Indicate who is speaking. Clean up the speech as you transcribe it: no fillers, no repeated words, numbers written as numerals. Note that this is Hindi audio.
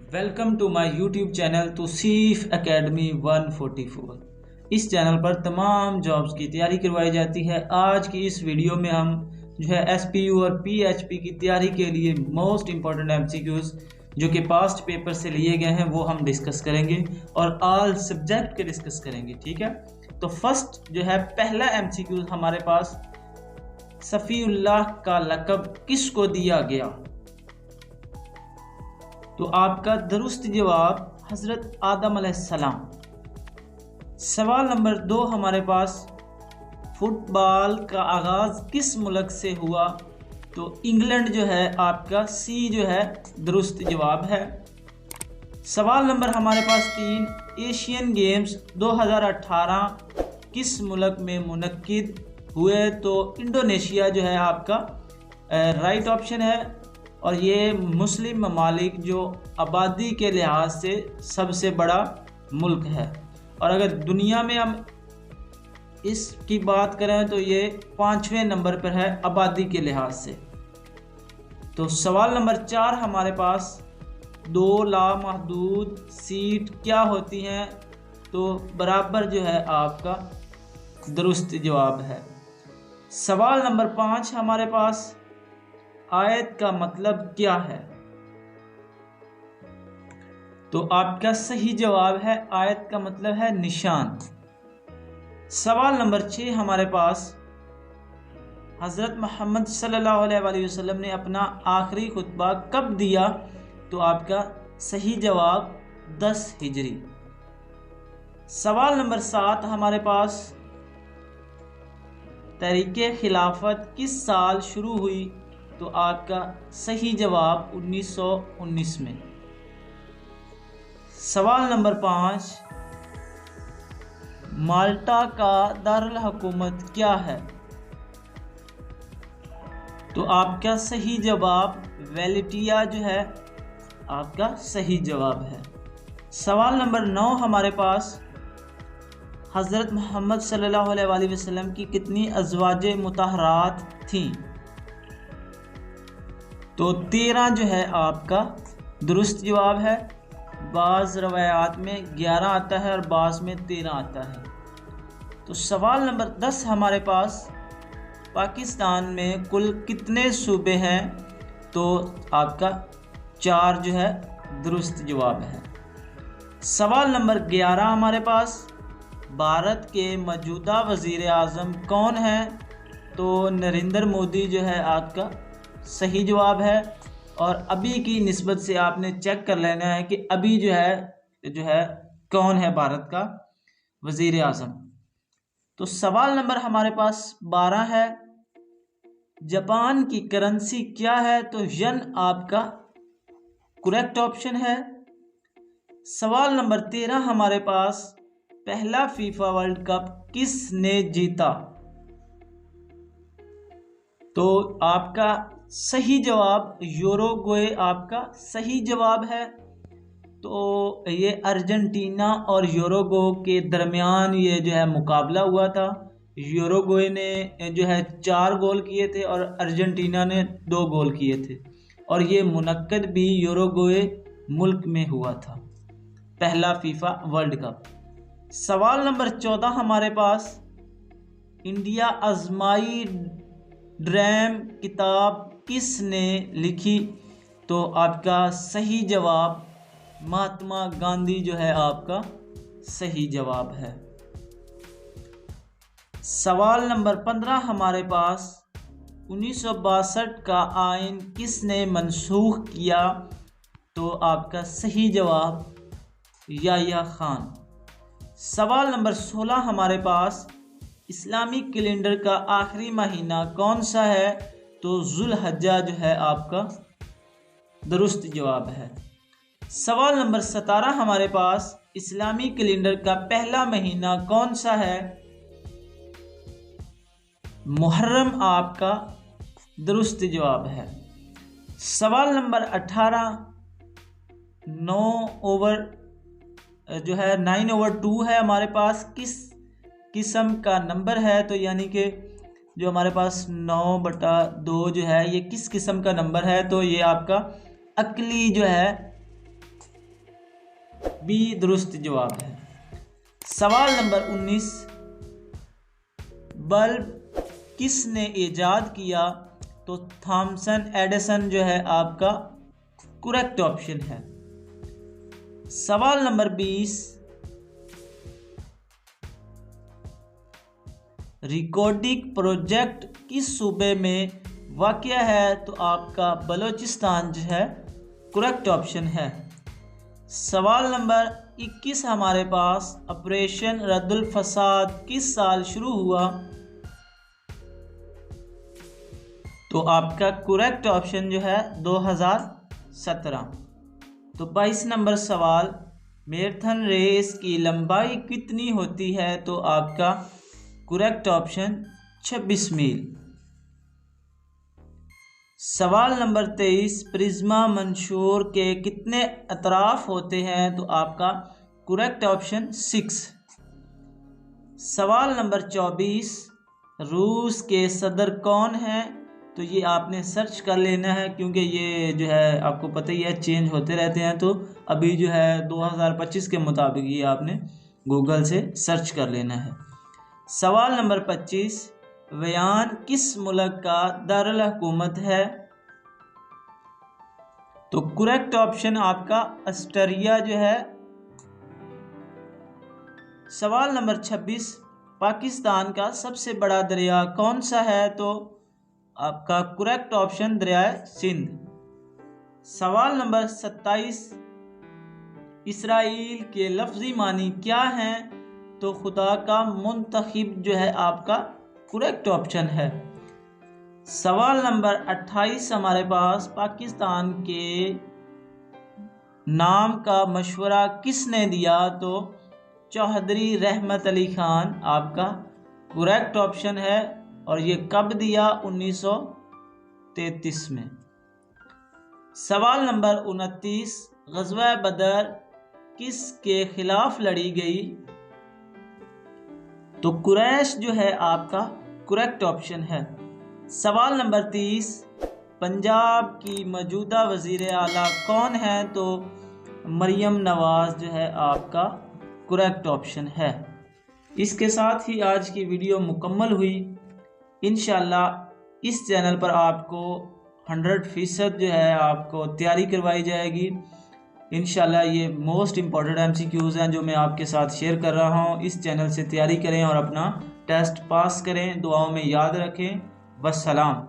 Speaker 1: Welcome to my YouTube channel Tauseef academy 144। इस चैनल पर तमाम जॉब्स की तैयारी करवाई जाती है। आज की इस वीडियो में हम एसपीयू और पीएचपी की तैयारी के लिए मोस्ट इम्पॉर्टेंट एमसीक्यूज जो कि पास्ट पेपर से लिए गए हैं वो हम डिस्कस करेंगे और ऑल सब्जेक्ट के डिस्कस करेंगे। ठीक है, तो फर्स्ट पहला एमसीक्यू हमारे पास, सफ़ीउल्लाह का लक़ब किसको दिया गया? तो आपका दुरुस्त जवाब हज़रत आदम अलैहिस्सलाम। सवाल नंबर 2 हमारे पास, फुटबॉल का आगाज़ किस मुल्क से हुआ? तो इंग्लैंड आपका सी दुरुस्त जवाब है। सवाल नंबर हमारे पास 3, एशियन गेम्स 2018 किस मुल्क में मुनक्किद हुए? तो इंडोनेशिया आपका राइट ऑप्शन है। और ये मुस्लिम ममालिक जो आबादी के लिहाज से सबसे बड़ा मुल्क है। और अगर दुनिया में हम इसकी बात करें तो ये 5वें नंबर पर है आबादी के लिहाज से। तो सवाल नंबर 4 हमारे पास, 2 लामहदूद सीट क्या होती हैं? तो बराबर आपका दुरुस्त जवाब है। सवाल नंबर 5 हमारे पास, आयत का मतलब क्या है? तो आपका सही जवाब है आयत का मतलब है निशान। सवाल नंबर 6 हमारे पास, हज़रत मोहम्मद सल्लल्लाहु अलैहि वसल्लम ने अपना आखिरी खुतबा कब दिया? तो आपका सही जवाब 10 हिजरी। सवाल नंबर 7 हमारे पास, तहरीके खिलाफत किस साल शुरू हुई? तो आपका सही जवाब 1919 में। सवाल नंबर 5, माल्टा का दारुल हुकूमत क्या है? तो आपका सही जवाब वेलेटिया आपका सही जवाब है। सवाल नंबर 9 हमारे पास, हज़रत मोहम्मद सल्लल्लाहु अलैहि वसल्लम की कितनी अज़वाजे मुतहरात थीं? तो 13 आपका दुरुस्त जवाब है। बाज़ रवायात में 11 आता है और बाज़ में 13 आता है। तो सवाल नंबर 10 हमारे पास, पाकिस्तान में कुल कितने सूबे हैं? तो आपका 4 दुरुस्त जवाब है। सवाल नंबर 11 हमारे पास, भारत के मौजूदा वज़ीर आज़म कौन है? तो नरेंद्र मोदी आपका सही जवाब है। और अभी की निस्बत से आपने चेक कर लेना है कि अभी कौन है भारत का वज़ीर आज़म। तो सवाल नंबर हमारे पास 12 है, जापान की करेंसी क्या है? तो यन आपका करेक्ट ऑप्शन है। सवाल नंबर 13 हमारे पास, पहला फीफा वर्ल्ड कप किसने जीता? तो आपका सही जवाब यूरुग्वे आपका सही जवाब है। तो ये अर्जेंटीना और यूरुग्वे के दरमियान ये मुकाबला हुआ था। यूरुग्वे ने 4 गोल किए थे और अर्जेंटीना ने 2 गोल किए थे। और ये मुनक्किद भी यूरुग्वे मुल्क में हुआ था, पहला फीफा वर्ल्ड कप। सवाल नंबर 14 हमारे पास, इंडिया आजमाई ड्रीम किताब किसने लिखी? तो आपका सही जवाब महात्मा गांधी आपका सही जवाब है। सवाल नंबर 15 हमारे पास, 1962 का आइन किसने मनसूख किया? तो आपका सही जवाब याह्या खान। सवाल नंबर 16 हमारे पास, इस्लामिक कैलेंडर का आखिरी महीना कौन सा है? तो जुल्हज्जा आपका दुरुस्त जवाब है। सवाल नंबर 17 हमारे पास, इस्लामी कैलेंडर का पहला महीना कौन सा है? मुहर्रम आपका दुरुस्त जवाब है। सवाल नंबर 18, 9/2 है हमारे पास, किस किस्म का नंबर है? तो यानी कि जो हमारे पास 9/2 ये किस किस्म का नंबर है? तो ये आपका अक्ली बी दुरुस्त जवाब है। सवाल नंबर 19, बल्ब किसने इजाद किया? तो थॉमसन एडिसन जो है आपका करेक्ट ऑप्शन है। सवाल नंबर 20, रिकॉर्डिंग प्रोजेक्ट किस सूबे में वाक़या है? तो आपका बलूचिस्तान जो है करेक्ट ऑप्शन है। सवाल नंबर 21 हमारे पास, ऑपरेशन रद्दुल फसाद किस साल शुरू हुआ? तो आपका करेक्ट ऑप्शन जो है 2017। तो 22 नंबर सवाल, मैराथन रेस की लंबाई कितनी होती है? तो आपका करेक्ट ऑप्शन 26 मील। सवाल नंबर 23, प्रिज्मा मंशूर के कितने अतराफ होते हैं? तो आपका करेक्ट ऑप्शन 6। सवाल नंबर 24, रूस के सदर कौन हैं? तो ये आपने सर्च कर लेना है, क्योंकि ये जो है आपको पता ही है चेंज होते रहते हैं। तो अभी जो है 2025 के मुताबिक ये आपने गूगल से सर्च कर लेना है। सवाल नंबर 25, व्यान किस मुल्क का दारुल हुकूमत है? तो करेक्ट ऑप्शन आपका ऑस्ट्रिया जो है। सवाल नंबर 26, पाकिस्तान का सबसे बड़ा दरिया कौन सा है? तो आपका करेक्ट ऑप्शन दरियाए सिंध। सवाल नंबर 27, इसराइल के लफ्जी मानी क्या हैं? तो खुदा का मुंतखब जो है आपका करेक्ट ऑप्शन है। सवाल नंबर 28 हमारे पास, पाकिस्तान के नाम का मशवरा किसने दिया? तो चौधरी रहमत अली खान आपका करेक्ट ऑप्शन है। और ये कब दिया? 1933 में। सवाल नंबर 29, ग़ज़वा बदर किसके खिलाफ लड़ी गई? तो कुरैश जो है आपका करेक्ट ऑप्शन है। सवाल नंबर 30, पंजाब की मौजूदा वज़ीर आला कौन है? तो मरियम नवाज़ जो है आपका करेक्ट ऑप्शन है। इसके साथ ही आज की वीडियो मुकम्मल हुई। इंशाल्लाह इस चैनल पर आपको 100% जो है आपको तैयारी करवाई जाएगी। इंशाल्लाह ये मोस्ट इम्पॉर्टेंट MCQs हैं जो मैं आपके साथ शेयर कर रहा हूँ। इस चैनल से तैयारी करें और अपना टेस्ट पास करें। दुआओं में याद रखें। वस्सलाम।